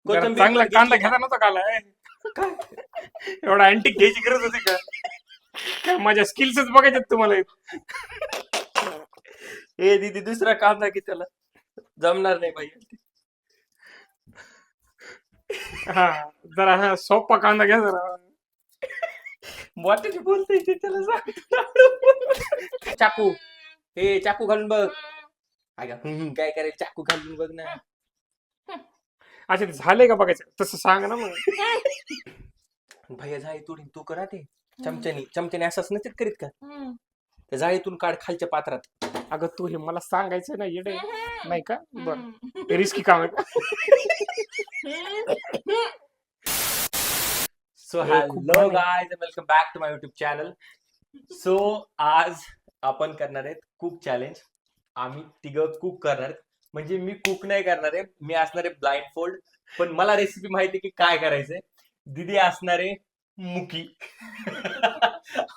जरा कोथिंबीर चांगला पण कांदा घेतली घेता नव्हता काला काय? एवढा अँटिक घ्यायची गरज होती का? काय माझ्या स्किल्सच बघायच्यात तुम्हाला ए दीदी दुसरा कांदा की त्याला जमणार नाही भाई. हा जरा हा सोपा कांदा घ्या जरा मोठ्याने बोलतोय ते त्याला सांग. चाकू हे चाकू घालून बघ. अगं, काय करायचं चाकू घालून बघ ना. अच्छा ते झालंय का बघायचं तसं सांग ना मग. भैया जाळीतून तू करा ते चमच्याने असंच नसते करीत का. त्या जाळीतून काढ खालच्या पात्रात. अगं तू हे मला सांगायचं ना येडे नाही का बरं रिस्की काम आहे का? सो हे खूप हॅलो भारी. Guys welcome back to my YouTube channel. So आज आपण करणार आहेत कुक चॅलेंज. आम्ही तिघं कुक करणार आहेत. म्हणजे मी कुक नाही करणार आहे, मी असणार आहे ब्लाइंड फोल्ड. पण मला रेसिपी माहिती आहे की काय करायचंय. दीदी असणार आहे मुकी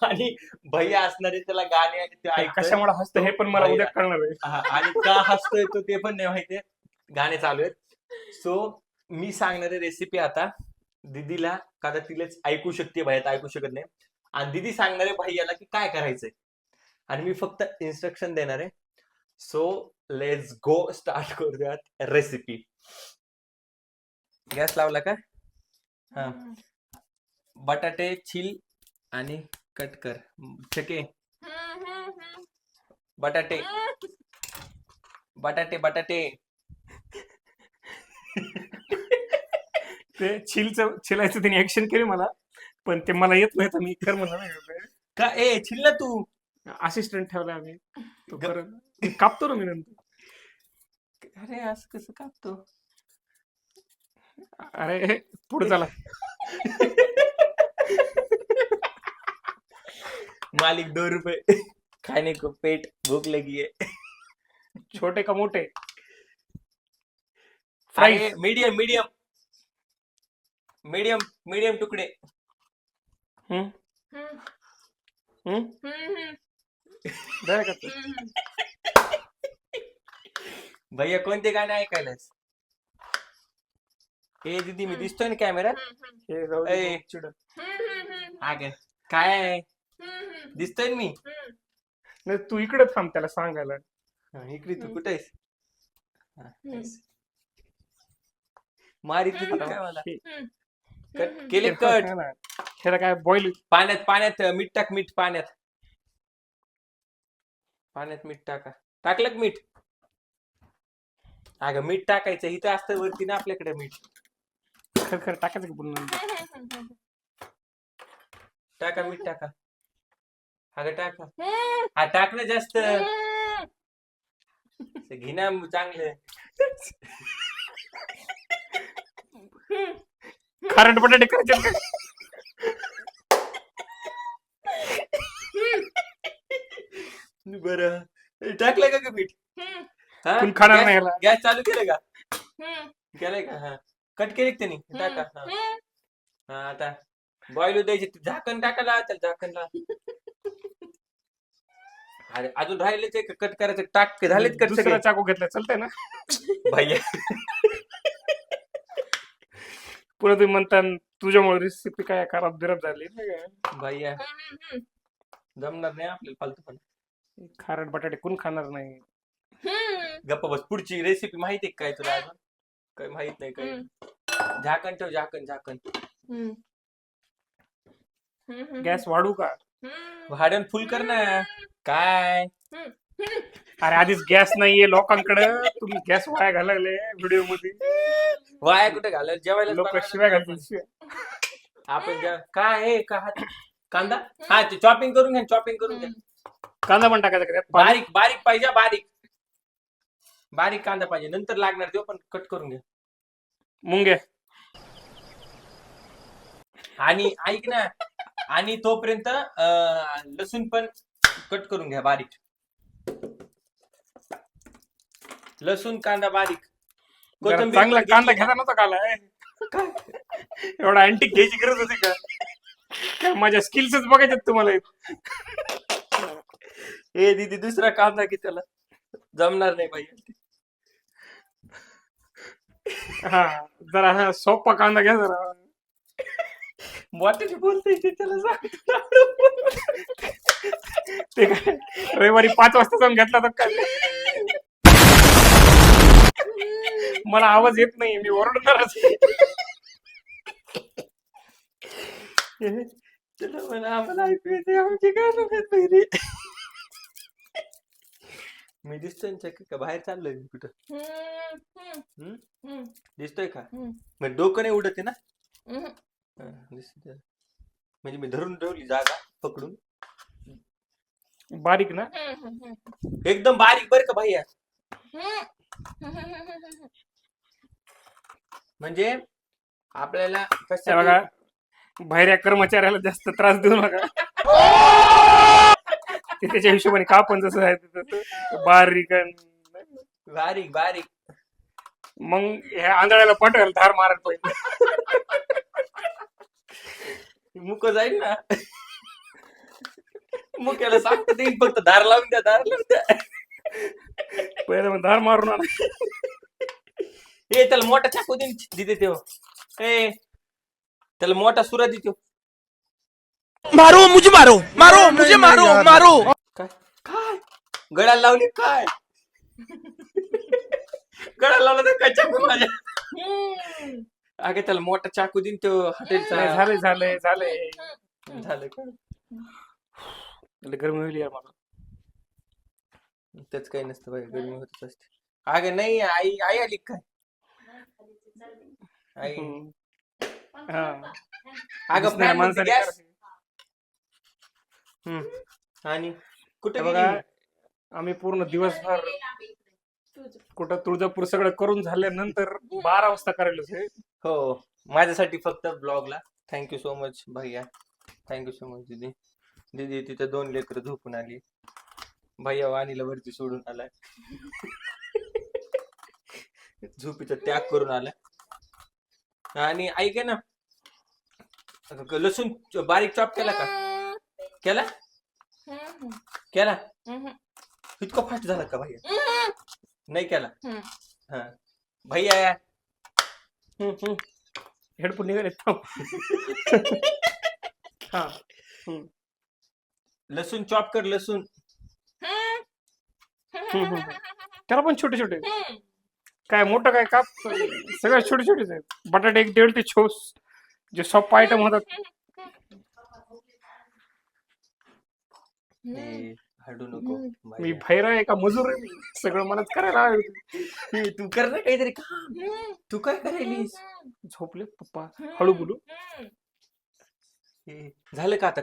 आणि भैया असणार आहे त्याला गाणे आणि ते ऐकतोय. कशामुळे हसतं हे पण मला उद्या कळणार आहे. आणि का हसतोय तो ते पण नाही माहितीये. गाणे चालू आहेत. सो मी सांगणार आहे रेसिपी आता दीदीला, का तिलाच ऐकू शकते, भैयात ऐकू शकत नाही. आणि दीदी सांगणार आहे भैयाला की काय करायचंय आणि मी फक्त इन्स्ट्रक्शन देणार आहे. सो लेट्स गो स्टार्ट करूयात रेसिपी. गॅस लावला का? हा. बटाटे छिल आणि कट कर. छके बटाटे बटाटे बटाटे. ते छिलायचं त्यांनी ऍक्शन केली मला पण ते मला येत नाही तर मी कर म्हणलं का ए छिल ना तू. असिस्टंट ठेवला आम्ही तो करत कापतो ना मी नंतर. अरे असं कसं कापतो. अरे पुढे चला. मालिक 2 रुपये खाने को पेट भूख लगी है. छोटे का मोठे अरे fries medium medium medium medium तुकडे. बरं का ते? भैया कोणते गाणे ऐकायलास? ए दीदी मी दिसतोय ना कॅमेरात? हे जाऊ दे, ए. चिड. अगं काय आहे? दिसतोय ना मी? नाही तू इकडे थांब त्याला सांगायला. इकडे तू कुठे आहेस? मारी तुझी काय मला? केले कट. ह्याला काय बॉईल पाण्यात पाण्यात मीठ टाक. मीठ पाण्यात पाण्यात मीठ टाका. टाकलं का मीठ? अगं मीठ टाकायचं इथं असतं वरती ना आपल्याकडे मीठ. खर टाकायचं का पुन्हा? टाका मीठ टाका. अगं टाका. हा टाक ना जास्त. घेना चांगलं. खारट बटाटे करायचे का? बरं टाकलं का ग मीठ? हा? कोण खाणार नाही याला. गॅस चालू केलं का? केलंय का? हा कट केली त्यांनी टाका. हा आता बॉईल होऊ द्यायचे. झाकण टाकायला त्याला झाकण लाव. अरे अजून राहिलेच आहे कट करायचं. टाक झालेत कट दुसरा सगळे. चाकू घेतला चालतंय ना? भैया पुढे तुम्ही म्हणता तुझ्यामुळे रेसिपी काय खराब बिराब झाली नाही का? भैया जमणार नाही आपल्याला फालतू पण. खारट बटाटे कोण खाणार नाही. गप्पा बस. पुढची रेसिपी माहिती आहे काय तुला अजून? काही माहित नाही काही. झाकण ठेव. झाकण झाकण. गॅस वाढू का? भाडण फुल कर ना. काय अरे आधीच गॅस नाहीये लोकांकडे, तुम्ही गॅस वाया घालायले व्हिडिओ मध्ये. वाया कुठे घालायला? जेवायला लोक शिवाय घालतील शिवाय. आपण काय आहे का कांदा? हा ते चॉपिंग करून घ्या. चॉपिंग करून घ्या. कांदा पण टाकायचा का त्यात? बारीक बारीक पाहिजे. बारीक बारीक कांदा पाहिजे. नंतर लागणार देऊ पण कट करून घ्या. मुंग्या आणि ऐक ना, आणि तोपर्यंत लसूण पण कट करून घ्या बारीक. लसूण कांदा बारीक. कोथिंबीर चांगला पण कांदा घेतली घेता नव्हता काला एवढा अँटिक घ्यायची गरज होती का? काय माझ्या स्किल्सच बघायच्यात तुम्हाला ए दीदी दुसरा कांदा की त्याला जमणार नाही पाहिजे. हा जरा हा सोपा कांदा घ्या जरा. मोठ्याने बोलतोय ते त्याला सांग. ते काय रविवारी 5 वाजता जाऊन घेतला तर काय मला आवाज येत नाही मी ओरडणारच. त्याला म्हणा आम्हाला ऐकू येते आमची गाणं आहेत पहिले. मी दिसतोय ना चक्की का बाहेर चाललोय मी कुठं? दिसतोय का? मग डोकं नाही उडत आहे ना? हा, दिसतंय. म्हणजे मी धरून ठेवली जागा पकडून बारीक ना. एकदम बारीक बर का भैया. म्हणजे आपल्याला हे कशासाठी- बघा बाहेर कर्मचाऱ्याला जास्त त्रास देऊ नका. ते त्याच्या हिशोबाने कापण जसं आहे तसं बारीक बारीक बारीक मग ह्या आंधळ्याला पटवेल धार मारायला पाहिजे. मुक जाईल ना. मुक्याला सांगता येईल फक्त धार लावून द्या धार लावून द्या. पहिले मग धार मारून आणा. ए त्याला मोठा चाकू दे दिदे तेव्हा. ए त्याला मोठा सुरा देतो. मारो मुझे मारो मारो मुझे मारो मारो. काय काय गळ्याला लावली काय? गळ्याला लावला तर काय चाकू माझ्या? अगे त्याला मोठा चाकू देईन तो हॉटेलचा. झालंय झालंय झालंय झालं का? गरमी होईल यार मला. त्याच काही नसतं बाई गरमी होतच असते. अगे नाही आई आई आली काय? आई हा अगं दिसणाऱ्या fan मध्ये माणसाने gas. करायचं. आणि कुठे हे गेली? बघा आम्ही पूर्ण दिवसभर कुठं तुळजापूर सगळं करून झाल्यानंतर 12 वाजता करायला हे. हो माझ्यासाठी फक्त ब्लॉगला थँक्यू सो मच भैया. थँक्यू सो मच दीदी. दीदी तिथे 2 लेकरं झोपून आली. भैया वाणीला वरती सोडून आलाय. झोपीचा त्याग करून आलाय. आणि ऐक ना लसूण बारीक चॉप केला का? केला केला इतकं फास्ट झाला का भैया? नाही केला. हा भैया हेडफोन निघाले. हा लसूण चॉप कर लसूण. त्याला पण छोटे छोटे काय मोठं काय काप सगळ्या छोटे छोटेच आहेत. बटाटे एक दीड ते छोस जे सॉफ्ट आयटम होतात. ए, हडू नको मी भैया. बाहेर आहे का मजूर आहे मी. सगळं मलाच करायला हवं. ए, तू कर ना काहीतरी काम. तू काय करायलीस? झोपले पप्पा हळू बोलू. ए, झालं का आता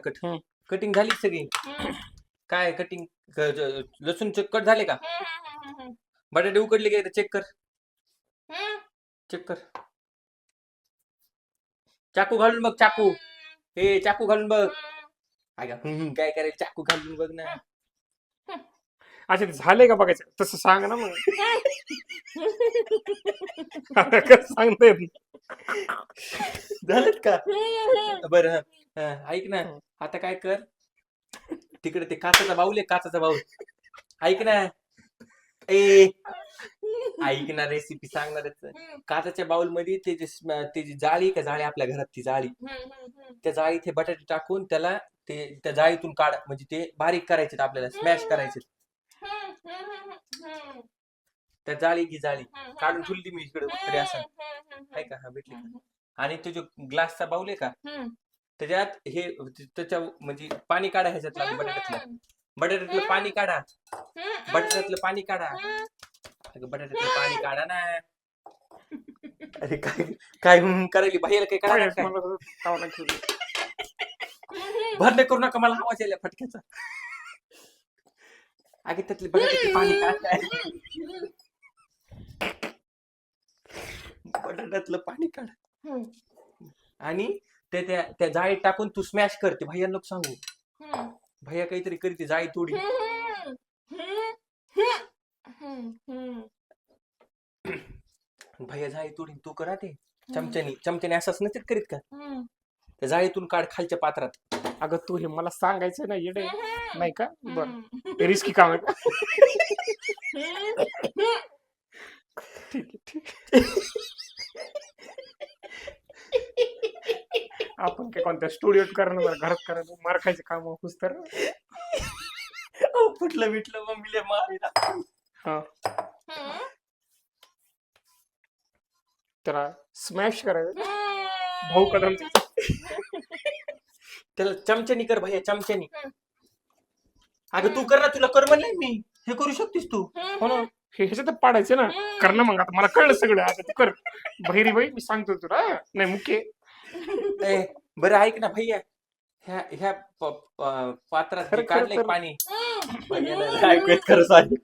कटिंग झाली सगळी? काय कटिंग लसूण कट झाले का? बटाटे उकडले का चेक कर चेक कर. चाकू घालून बघ चाकू. हे चाकू घालून बघ. काय करायचं चाकू घालून बघ ना. अच्छा ते झालंय का बघायचं तसं सांग ना मग. आता कसं सांगता येत नाही. झालेत का? बरं ऐक ना आता काय कर तिकडे ते काचाचा बाऊल आहे काचाचा बाऊल. ऐक ना ए ऐक ना रेसिपी सांगणार. काचाच्या बाउल मध्ये ते जी जाळी का जाळी आपल्या घरात ती जाळी त्या जाळीत हे बटाटे टाकून त्याला ते त्या जाळीतून काढ म्हणजे ते बारीक करायचे आपल्याला स्मॅश करायचे. त्या जाळी की जाळी काढून ठेवली मी इकडे तरी असं आहे का? हा भेटली का? आणि तो जो ग्लासचा बाउल आहे का त्याच्यात हे त्याच्या म्हणजे पाणी काढा ह्याच्यातलं बटाट्यातलं पाणी काढा. बटाट्यातलं पाणी काढा. बटाट्यातलं पाणी काढा ना. अरे काय काय करायली बाहेर काय करायला काय? भरणे करू नका मला आवाज यायला फटक्याचा. अगे त्यातले बटाट्यातलं पाणी काढ. बटाट्यातलं पाणी काढ आणि त्या जाळीत टाकून तू स्मॅश करते. भैया नको सांगू. भैया काहीतरी करते जाळी तोडी. भैया जाळी तोडी तू करा ते चमच्याने असंच नसते करीत का? त्या जाळीतून काढ खालच्या पात्रात. अगं तू हे मला सांगायचं ना येडे नाही का? बरं रिस्की काम आहे का? ठीक आहे ठीक आपण काय कोणत्या स्टुडिओत करणार घरात करणार मार खायचे काम होऊस तर फुटलं बिटलं मम्मीला मारीला. हा त्याला स्मॅश करायचं भाऊ कदम त्याला चमच्यानी कर भैया, चमच्यानी. अगं तू कर ना, तुला कर म्हणलंय मी. हे करू शकतेस तू. हो ना हे ह्याच्यात पाडायचं ना कर ना मग आता मला कळलं सगळं आता तू कर बहिरी बाई मी सांगतो तुला नाही मुख्य ए, बरं ऐक ना भैया, ह्या ह्या पात्रात जे खरं- काढलंय खरं- पाणी, भैयाला नाही ऐकू येत खरं सांग.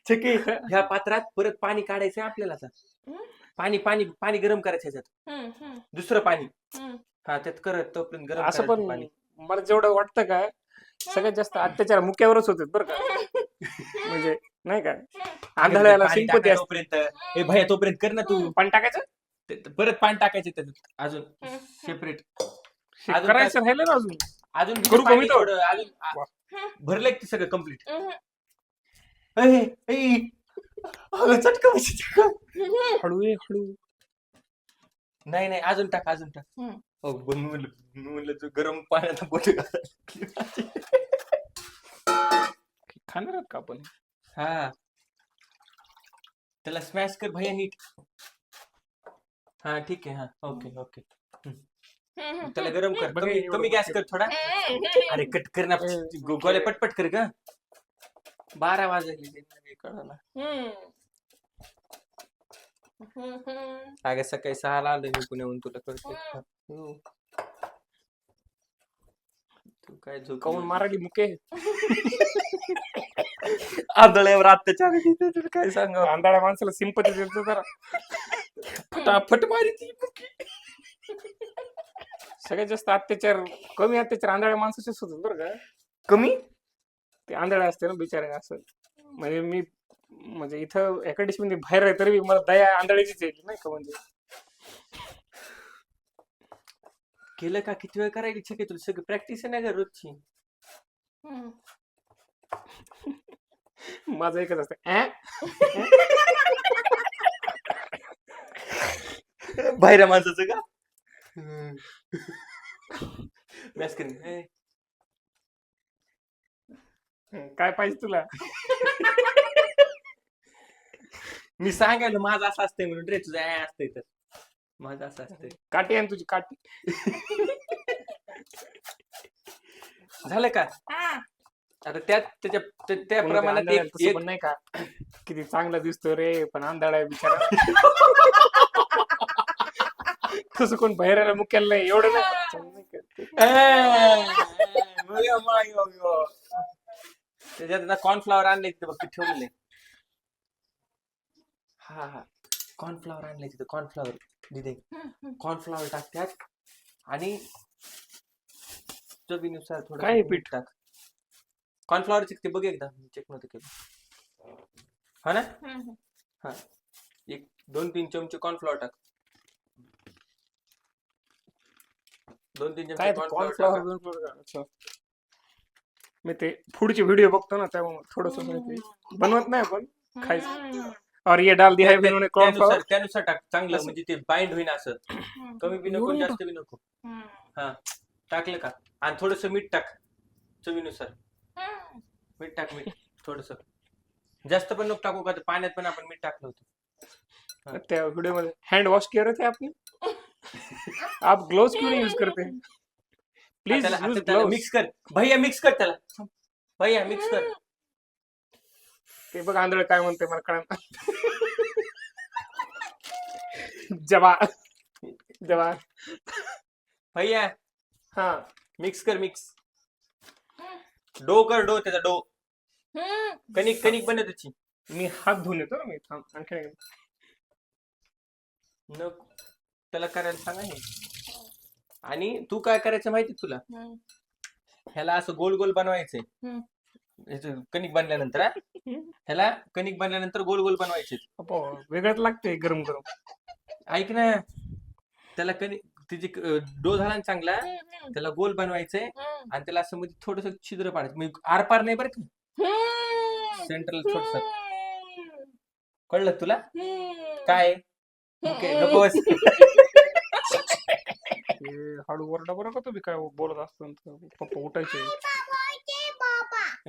ठीक आहे, ह्या पात्रात परत पाणी काढायचंय आपल्याला आता. पाणी पाणी पाणी गरम करायचं ह्याच्यात, दुसरं पाणी. हा त्यात करत तोपर्यंत गरम असं करायचं पण पाणी. मला जेवढं वाटतं काय सगळ्यात जास्त अत्याचार मुक्यावरच होते बरं का म्हणजे नाही का आंधळ्याला पाणी सिंपती टाकायचं असते तोपर्यंत. ए भैया तोपर्यंत कर ना तू. पण टाकायचं परत पाणी टाकायचं त्याच्यात अजून सेपरेट. हे अजून करायचं राहिलं ना अजून अजून करू का मी पाणी तो? थोडं, अजून भरलंय ते सगळं कम्प्लीट. चटका बशी, चटका. हळू ये हळू नाही नाही अजून टाक, अजून टाक. मी म्हणलं तू गरम पाण्यात बोट खाणार आहेत का आपण हा त्याला स्मॅश कर भैया नीट. हा ठीक आहे, हा ओके ओके. त्याला गरम कर, बघ, कमी एवढं कमी गॅस कर थोडा. अरे कट कर ना, गोळे पटपट कर का. 12 वाजले कळाला. अगं सकाळी 6ला आलो मी पुण्याहून, तुला कळते. तू काय झोप काऊन मारायली मुके आंधळ्यावर अत्याचार आहे तिथे, तुला काय सांगा. आंधळ्या माणसाला सिंपती देतो जरा फटाफट मारी ती. सगळ्यात जास्त अत्याचार कमी अत्याचार आंधळ्या माणसाचेच होतात बरं का कमी ते आंधळे असते ना बिचारे असं म्हणजे मी म्हणजे इथं एका मध्ये बाहेर आहे तरी मला दया आंधळ्याचीच येईल नाही का म्हणजे केलं का, किती वेळ करायची इच्छा, तुला सगळं प्रॅक्टिस आहे ना ग रोजची. माझं एकच असतं बाहेर माणसाचं का मॅच करीन. काय पाहिजे तुला मी सांगायला माझं असं असतंय म्हणून रे, तुझं असतंय तर माझं असं असतंय. काठी आहे ना तुझी काठी झालं का आता त्या प्रमाणात तसं पण नाही का किती चांगला दिसतो रे पण आंधळा आहे बिचारा तसं कोण बाहेर मुक्याला नाही एवढं नाही त्याच्यात कॉर्नफ्लॉवर आणले तिथे बघ, ठेवलेले. हा हा कॉर्नफ्लॉवर आणले तिथे, कॉर्नफ्लॉवर दिदे कॉर्नफ्लॉवर टाक त्यात आणि चवीनुसार थोडं काय पीठ टाक. कॉर्नफ्लॉवर ते बघ एकदा, चेक नव्हतं केलं. हा ना, हा 1-2-3 चमचे कॉर्नफ्लॉवर टाक. 2-3 काय चमचे कॉर्नफ्लॉवर मी ते फूडचे व्हिडिओ बघतो ना त्यामुळे थोडस बनवत नाही आपण खायचं और ये डाल दिया है इन्होंने कॉर्नफ्लॉवर त्यानुसार टाक चांगलं, म्हणजे ते बाइंड होईन असं. कमी बी नको जास्त बी नको. हा टाकलं का, आणि थोडस मीठ टाक चवीनुसार. मीठ टाक, मीठ थोडस जास्त पण नको टाकू का, पाण्यात पण आपण मीठ टाकलं होतं त्या व्हिडिओ मध्ये. हैंड वॉश किया थे आपने आप ग्लोव्स क्यों नहीं यूज करते प्लीज यूज ग्लोव्स. मिक्स कर भैया, मिक्स कर त्याला भैया, मिक्स कर. ते बघ आंधळ काय म्हणते मला कळण जवान जवान भैया हा मिक्स कर, मिक्स. डो कर, डो त्याचा डो. कणिक कणिक बनव त्याची. मी हात धुवून येतो ना मी थांब आणखी नको त्याला करायला सांगा हे. आणि तू काय करायचं माहिती तुला, ह्याला असं गोल गोल बनवायचंय. कणिक बनल्यानंतर ह्याला कणिक बनल्यानंतर गोल गोल बनवायचे. वेगळंच लागते गरम गरम. ऐक ना, त्याला कणिक तिची डो झाला ना चांगला, त्याला गोल बनवायचंय आणि त्याला असं मध्ये थोडस छिद्र पाडायचं, म्हणजे आरपार नाही बरं का, सेंट्रल थोडस. कळलं तुला काय ओके, गप्प बस. हळू ओरडा बरं का तुम्ही काय बोलत असतो पप्पा उठायचे.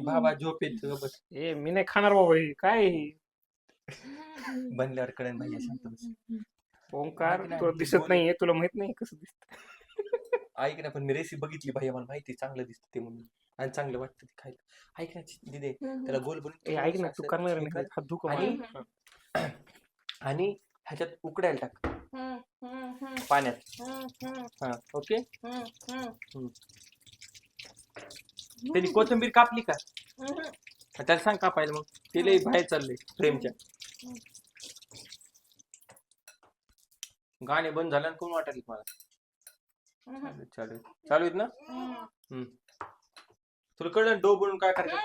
बाबा झोप येत बस. मी नाही खाणार बाबा हे काय आहे हे? बनल्यावर कळेल भैया, शांत बस. ओंकार ऐक ना, तुला मी दिसत बोल- नाहीये, तुला माहित नाही कसं दिसत. ऐक ना, पण मी रेसिपी बघितली भैया, मला माहिती चांगलं दिसतं ते म्हणून, आणि चांगलं वाटतं ते खायला. ऐक ना दिदे, त्याला गोल बनवून ऐक ना तू असं करणार हे नाही कर, हात धुको आणि- आणि ह्याच्यात उकडायला टाक पाण्यात. हा ओके. त्याची कोथिंबीर कापली का? त्याला सांग कापायला, मग ते लई बाहेर चाललंय फ्रेमच्या. गाणे बंद झाल्यानं कोण वाटेल मला. चालू आहे. चालू आहेत ना? तुला कळलं डो बनवून काय करायचं?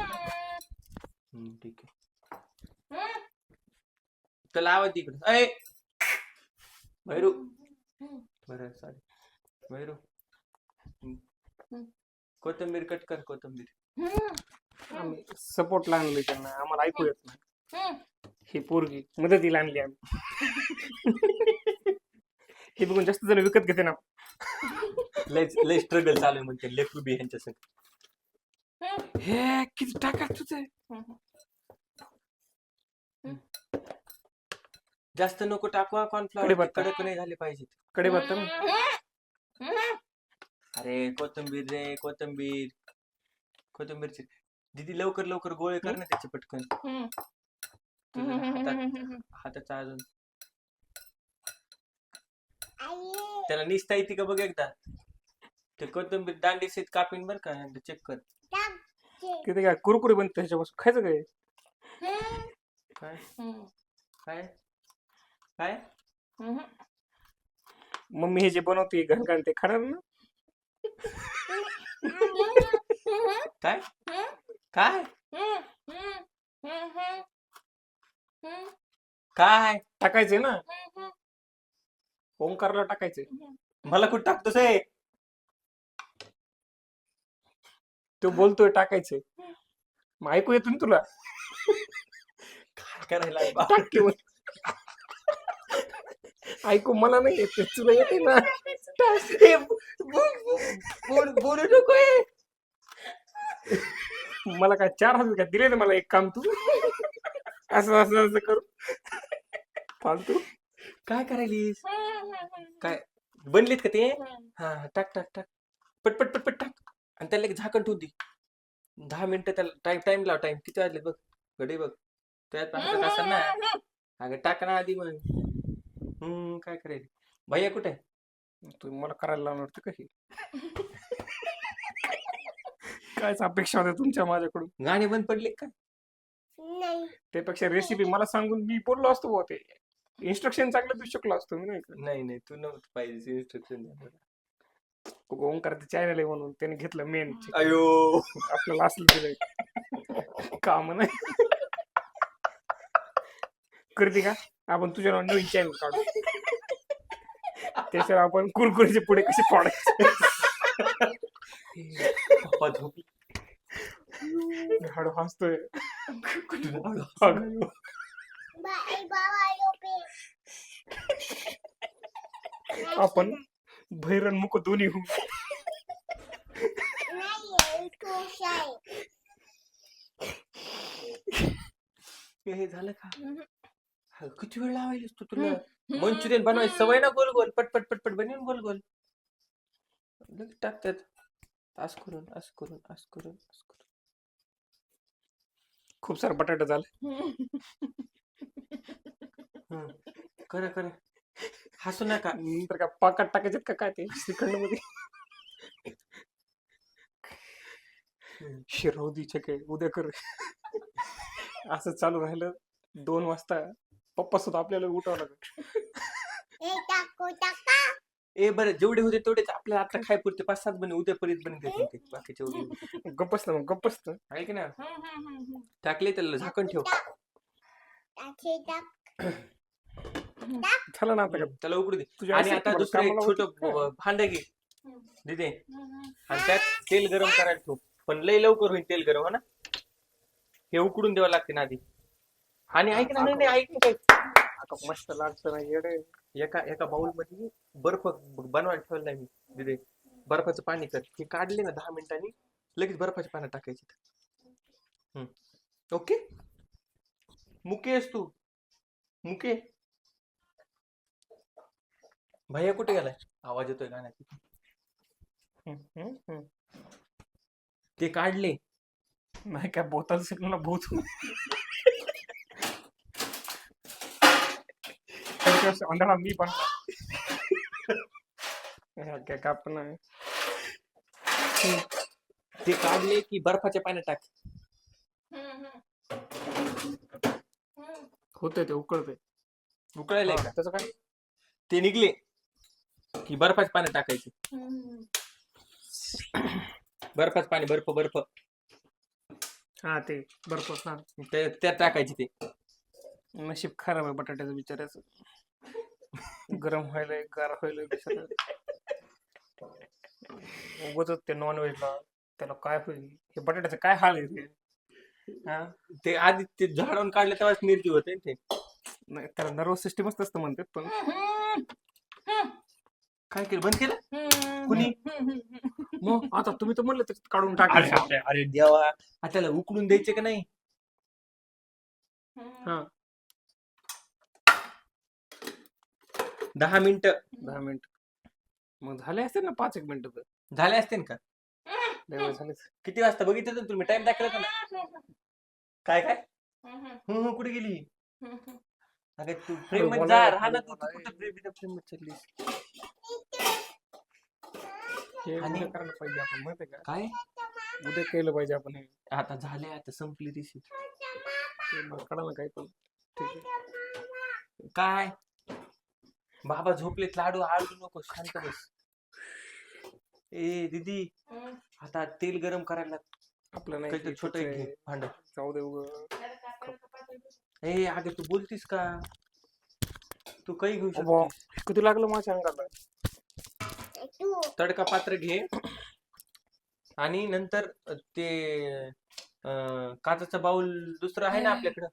ठीक आहे. त्याला आवाज तिकडे. अय भैरू, बरं सॉरी भैरू, कोथिंबीर कट कर, कोथिंबीर. आम्ही सपोर्टला आणलोय त्यांना, आम्हाला ऐकू येत नाही. ही पोरगी मदतीला आणली आम्ही. हे बघून जास्त जण विकत घेते ना. लय स्ट्रगल चालू आहे म्हणते लेकरू बी ह्यांच्या संग. हे किती टाका तुझं. जास्त नको टाकू कॉर्नफ्लॉवर, कढीपत्ता. कडक नाही झाले पाहिजे. कढीपत्ता अरे कोथिंबीर रे, कोथिंबीर, कोथिंबीरची. दीदी लवकर लवकर गोळे कर ना त्याचे पटकन. तुझ्या हाताचा अजून त्याला निसता येते का बघ एकदा. ते कोथिंबीर दांडी सहित कापीन बर का, चेक कर. किती काय कुरकुरी बनते ह्याच्यापासून, खायचं काय? काय काय काय मम्मी हे जे बनवते घनघन ते खाणार ना. काय काय काय टाकायचंय ना, ओंकारला टाकायचंय. मला कुठं टाकतोस हे? तो बोलतोय टाकायचंय, मग ऐकू येतो ना तुला. काय करायला आहे बा? टाक की मग. ऐकू मला नाही येत, तुला येते ना. हे बोलू नको हे. मला काय 4,000 का दिले ना मला एक काम तू. असं असं असं करू फालतू. काय करायलीस? काय बनलीत का ते? हा टाक टाक टाक, पट पट पट पट टाक, आणि त्याला एक झाकण ठेवून दे. 10 मिनिटं त्याला टाइम लाव. टाइम किती वाजले बघ, घडी बघ. त्यात हातात असेल ना. अगं टाक ना आधी मग. काय करायला भैया कुठे? तू मला करायला लावणार होती काही. कायच अपेक्षा होत्या तुमच्या माझ्याकडून? गाणे बंद पडले का? त्यापेक्षा रेसिपी मला सांगून मी बोललो असतो बुवा. ते इन्स्ट्रक्शन चांगलं देऊ शकलो असतो मी, नाही का? नाही तू नव्हतं पाहिजे इन्स्ट्रक्शन. ओंकारचं चॅनल आहे म्हणून त्याने घेतलं मेन. अयो आपल्याला असलं दिलंय काम नाही. करते का आपण तुझ्या नावाने नवीन चॅनल काढू, त्याच्यावर आपण कुरकुरीचे पुढे कसे फोडायचे. पप्पा झोपली. हळू हसतोय. कुठून अगं, आपण भैरण मुख दोन्ही होऊ. हे झालं का? किती वेळ लावायलीस तू? तुला मंचुरियन बनवायची सवय ना, गोल गोल पट पट पट पट बनवून गोल गोल लगेच टाकतात. असं करून असं करून असं करून असं करून. खूप सारं बटाटा झालं. खरं खरं हसू नका. नंतर का पाकात टाकायचे का काय ते श्रीखंड मध्ये? शिरवदीचे काय उद्या कर. असं चालू राहिलं 2 वाजता पप्पा सुद्धा आपल्याला उठावं लागेल. ए बरं, जेवढे होते तेवढेच आपल्याला आता खाय पुरते 5-7 बने, उद्या पर्यंत बनते बाकीचे उद्या. गप्पच ना, मग गप्पच ना. ऐक ना, टाकले त्याला झाकण ठेव. झालं ना आता का? त्याला उकडू दे. तुझ्या आणि आईसाठी आता मला दुसरं एक कामाला छोटं भांड घे दिदे, आणि त्यात तेल गरम करायला ठेव. पण लय लवकर होईल तेल गरम, हा ना. हे उकडून द्यावं लागते ना आधी. आणि ऐक ना, नाही ऐक ना, मस्त लागतं ना येडे. एका एका बाउल मध्ये बर्फ बनवायला ठेवला मी तिथे. बर्फाचं पाणी कर, हे काढले ना 10 मिनिटांनी लगेच बर्फाच्या पाण्यात टाकायचे. ओके. मुके आहेस तू? मुके भैया कुठे गेलाय? आवाज येतोय गाण्याचा. ते काढले. नाही काय बोतल शिकलो भूत. अंधारा मी पण काय कापण आहे. ते काढले की बर्फाच्या पाण्यात टाक. होते ते उकळते. उकळायला का? त्याचं काय ते निघले की बर्फाच्या पाण्यात टाकायचे. बर्फाचं पाणी, बर्फ बर्फ हा ते बर्फ. हा त्यात टाकायचे ते. नशीब खराब आहे बटाट्याचं बिचाऱ्याचं. गरम व्हायला गार व्हायला बिचारा. उगाच ते नॉनव्हेजला त्याला काय होईल. हे बटाट्याचं काय हाल आहे ते. हा ते आधी ते झाडून काढले तेव्हाच निर्जीव होते ते. नाही त्याला नर्वस सिस्टीमच तसं म्हणतात. पण काय केलं? बंद केलं कुणी? मग आता तुम्ही तर म्हणलं त्याच्यात काढून अरे टाकायचं. अरे अरे देवा, आता त्याला उकडून द्यायचे का नाही? हा 10 मिनिटं 10 मिनिट मग झाले असते ना 5-1 मिनिट तर झाले असते का? झाले. किती वाजता बघितलं ना तुम्ही? टाइम दाखवला ना? काय काय कुठे गेली? अगं तू फ्रेम मध्ये जा, राहा ना तू. कुठं फ्रेम मध्ये चाललीस? हे आणि- उद्या करायला पाहिजे आपण माहिती का. काय उद्या केलं पाहिजे आपण हे. आता झाले, आता संपली रेसिपी. कळा ना काही पण. ठीक आहे. काय बाबा झोपलेत, लाडू आळू नको, शांत बस. ए दीदी, आता तेल गरम करायला आपलं नाही काहीतरी ते छोटं तिचं घे आहे. भांड. जाऊ दे उगं. ए अगं तू बोलतीस का? तू काही घेऊ अबा, शकते. किती लागलं माझ्या अंगाला. तडका पात्र घे आणि नंतर ते काचाचं बाउल दुसरं आहे ना आपल्याकडं.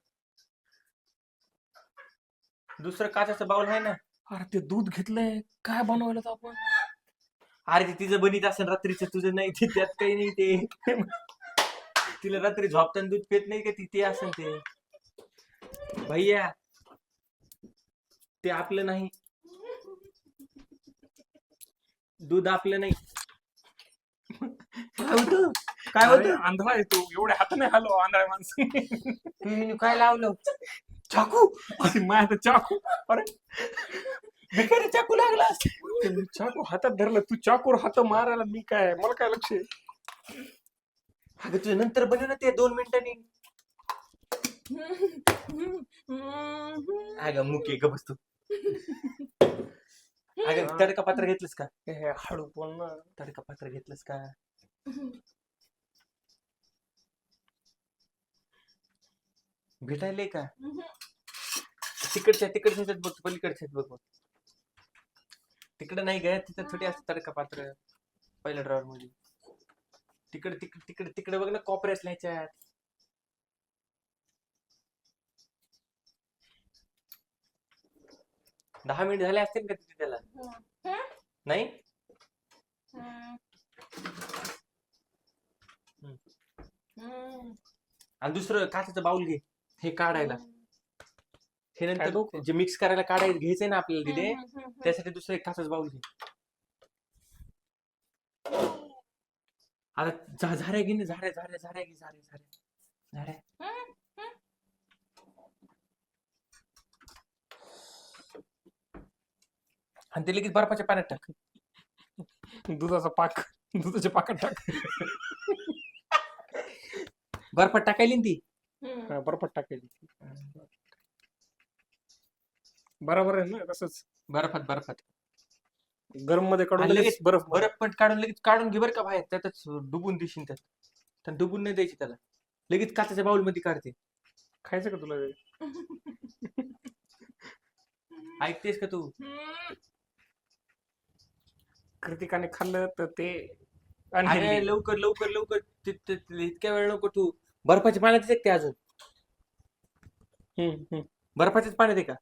दुसरं काचाचं बाउल आहे ना. अरे ते दूध घेतलंय काय बनवायला तर आपण. अरे ते तिचं बनीत असेल रात्रीचं, तुझं नाही ते. त्यात काही नाही ते. तिला रात्री झोपताना दूध पेत नाही का ती? ते असेल ते. भैया ते आपलं नाही, दूध आपलं नाही. काय होतं? काय अरे, होतं? आंधळा आहे तू. एवढ्या हाताने हॅलो आंधळा माणसं. तुम्ही काय लावलं? चाकू. अरे माझ्या चाकू. अरे भिकारी चाकू लागला. ते मी चाकू हातात धरलं. तू चाकूवर हात मारायला मी काय. मला काय लक्ष आहे. अगं तुझं नंतर बनव ना ते 2 मिनिटांनी. अगं मुके ग बस तू. अगं तडका पात्र घेतलंस का? हे हळू बोल ना. तडका पात्र घेतलंस का? भेटायले का? तिकडच्या ह्याच्यात बघ, पलीकडच्या ह्याच्यात बघ. तिकडे नाही ग, तिथं थोडी असते तडका पात्र पहिल्या ड्रॉवर मध्ये. तिकडे तिकडे तिकडे तिकडे बघ ना, कोपऱ्यातल्या ह्याच्यात. दहा मिनिट झाले असतील का तिथे त्याला? नाही. आणि दुसरं काचाचं बाउल घे, हे काढायला. हे काय नंतर डोकं? जे मिक्स करायला काढायला घ्यायचंय ना आपल्याला तिथे, त्यासाठी दुसरं एक काचाचं बाउल घे. आता झाऱ्या घे ना, झाऱ्या झाऱ्या झाऱ्या घे, झाऱ्या झाऱ्या झाऱ्या. आणि ते लगेच बर्फाच्या पाण्यात टाक. दुधाचा पाक. दुधाच्या पाकात टाक. बर्फात टाकायली ना ती. बर्फात टाकायची. बरोबर आहे ना तसंच. बर्फात बर्फात गरम मध्ये काढून आणि लगेच लगेच बर्फ. बर्फ पण काढून लगेच काढून घे बरं का बाहेर. त्यातच डुबून देशील त्यात. तर डुबून नाही द्यायची त्याला. लगेच काचाच्या बाउल मध्ये काढते. खायचं का तुला हे? ऐकतेस का तू? कृतिकाने खाल्लं तर ते अरे unhealthy. लवकर लवकर लवकर. इतक्या वेळ नको तू. बर्फाच्या पाण्यात आहे ते अजून. हम्म, हम्म. बर्फाच्याच पाण्यात आहे का?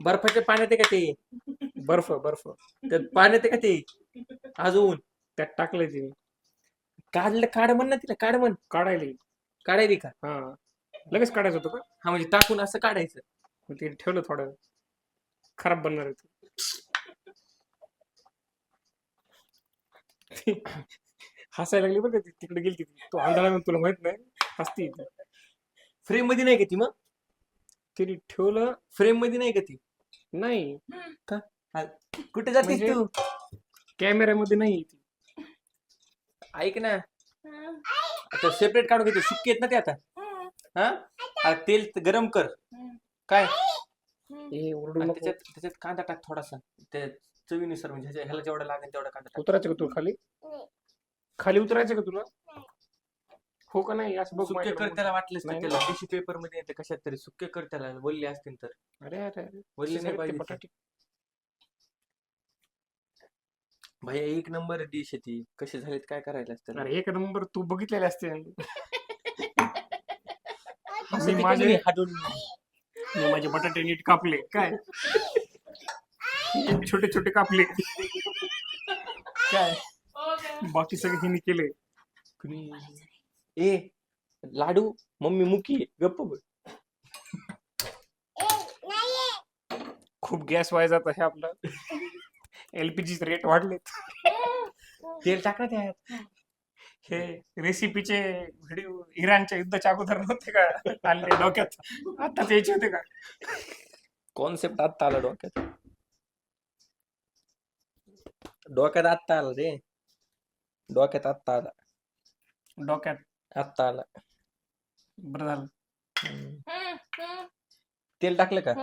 बर्फाच्या पाण्यात आहे का ते? बर्फ बर्फ त्यात पाण्यात आहे का ते? अजून त्यात टाकलंय तिने. काढ म्हण ना तिला, काढ म्हण. काढायला. काढायली का? हा लगेच काढायचं होतं का? हा म्हणजे टाकून असं काढायचं. मग ते ठेवलं थोडं, खराब बनणार आहे ते. हसायला लागली बरं का ती, तिकडे गेली ती. तो आंधळा म्हणून तुला माहित नाही, हसती ती. फ्रेम मध्ये नाही का ती? मग तिने ठेवलं फ्रेम मध्ये नाही का ती? नाही, कुठे जातीस म्हणजे- तू? कॅमेऱ्यामध्ये नाही ती. ऐक ना, आता सेपरेट काढून घेते. सुक्के आहेत ना ते आता. हा तेल गरम कर. काय ए ओरडू आणि नको. त्याच्यात कांदा टाक थोडासा, त्या चवीनुसार. म्हणजे ह्याला जेवढा लागेल तेवढा कांदा टाक. उतरायचं का तुला खाली? खाली उतरायचं का तुला? हो का नाही? असं बघ सुक्के माझ्याकडे कर बघ. त्याला, वाटलेस तर नाही, त्याला टिश्यू पेपर मध्ये येते कशात तरी. सुक्के कर त्याला, वल्ले असतील तर. अरे अरे अरे वल्ले नाही ते पाहिजे. बटाटे. भैया एक नंबर डिश आहे ती. कसे झालेत काय करायला असतं. अरे एक नंबर तू बघितलेले असते. असं ते माझे- कमी हाडून. मी माझे बटाटे नीट कापले काय, छोटे छोटे कापले काय बाकी सगळे हिने केले. ए लाडू मम्मी मुकी गप्प बस. खूप गॅस वाया जात आहे आपला. LPG रेट वाढलेत. तेल टाक ना त्यात. हे रेसिपीचे व्हिडिओ इराणच्या युद्धाच्या अगोदर नव्हते का आले डोक्यात, आताच यायचे होते का? कॉन्सेप्ट आत्ता आला डोक्यात. डोक्यात आत्ता आला रे. डोक्यात आत्ता आला. डोक्यात आत्ता आला. बरं झालं. तेल टाकलं का?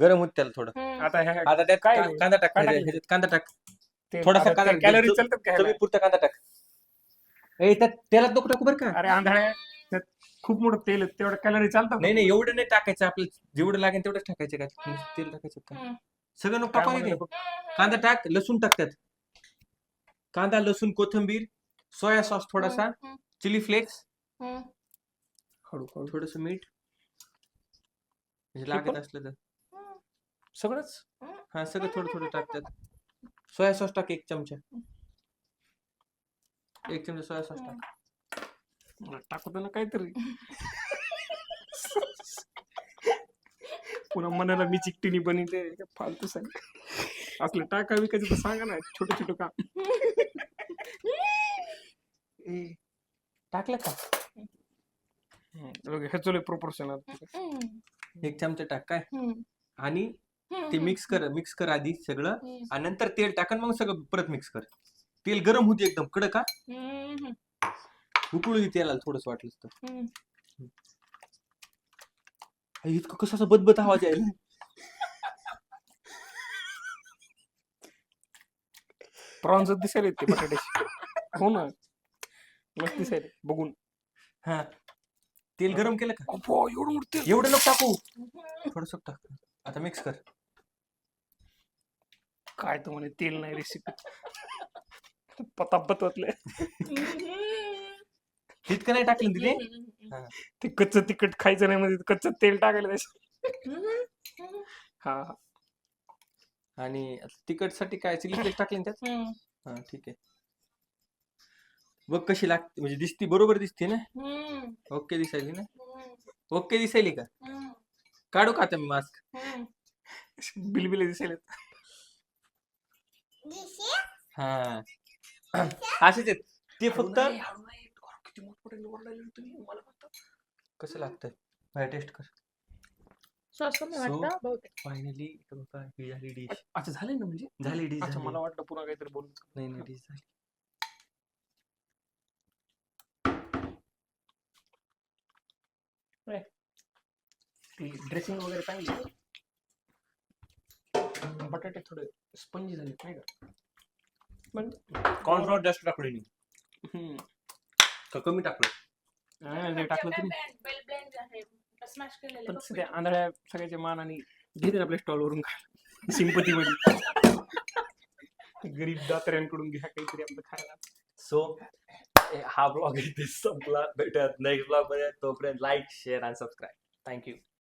गरम होत त्याला थोडं. आता ह्या आता त्यात काय कांदा टाक. काय टाकलं? ह्याच्यात कांदा टाक. ते- थोडासा आता ते कांदा- कॅलरी चव- चालतात का ह्याला? चवीपुरता कांदा टाक. ए त्यात तेलात नको टाकू बरं का. अरे आंधळ्या, त्यात खूप मोठं तेल आहे, तेवढं कॅलरी चालतं नाही नाही एवढं नाही टाकायचं. आपल्याला जेवढं लागेल तेवढंच टाकायचं. काय तेल टाकायचं का? सगळं नको टाकायचं नाही. कांदा टाक, लसूण टाक त्यात. कांदा, लसूण, कोथिंबीर, सोया सॉस थोडासा, चिली फ्लेक्स, हळूहळू थोडस मीठ. म्हणजे हे लागत पण? असलं तर. सगळंच. हा सगळं थोडं थोडं टाकतात. सोया सॉस टाक 1 चमचा. 1 चमचा सोया सॉस टाक. टाकू ना काहीतरी. पुन्हा मनाला मी चिकटीनी बनवते फालतू सांग असलं टाका विकायचं तर सांगा ना, छोटं छोटं काम. टाकलं का? ह्याचं प्रोपोर्शन 1 चमचा टाक काय. आणि ते मिक्स कर आधी सगळं. आणि नंतर तेल टाक आणि मग सगळं परत मिक्स कर. तेल गरम होते एकदम कडक. का उकळू दे तेलाला थोडस वाटलं तर. इतकं कसं असं बदबद आवाज आहे. प्रॉन्स दिसायला ते बटाट्याचे. हो ना, मस्त दिसायला बघून. हा तेल गरम केलं का? एवढं मोठं तेल. एवढं नको टाकू, थोडस टाक. आता मिक्स कर. काय तर म्हणे तेल नाही रेसिपी. पतापत होतले. इतकं नाही टाकलं तिथे. ते कच्चं तिखट खायचं नाही म्हणजे कच्चं तेल टाकायला त्याच्यात. हा आणि तिखट साठी काय चिली फ्लेक्स टाकले ना त्यात. हा ठीक आहे. बघ कशी लागते, म्हणजे दिसती बरोबर दिसते ना. ओके दिसायली ना. ओके दिसायली का? काढू का आता मी मास्क? बिलबिले दिसायला. हा असेच आहेत ते. फक्त कसं लागतं बाहेर टेस्ट कर. सॉस कमी So, वाटतं बहुतेक. फायनली ही झाली डिश. अच्छा झालं ना म्हणजे. झाली डिश. अच्छा मला वाटलं पुन्हा काहीतरी बोलू. नाही नाही डिश झाली. ड्रेसिंग वगैरे चांगली आहे. बटाटे थोडे स्पंजी झाले नाही का? कॉर्नफ्लोअर जास्त टाकले नाही हम्म. का कमी टाकलं? नाही टाकलं तुम्ही. Well blend आहे. Smash केलेलं पण बघ. सध्या आंधळ्या सगळ्याच्या मान आणि घेते आपल्या स्टॉल वरून सिंपती मध्ये. गरीब दातऱ्यांकडून घ्या काहीतरी आपलं खायला. सो हा ब्लॉग इथे संपला. भेटत नेक्स्ट ब्लॉग मध्ये. तोपर्यंत लाईक शेअर आणि सबस्क्राईब. थँक्यू.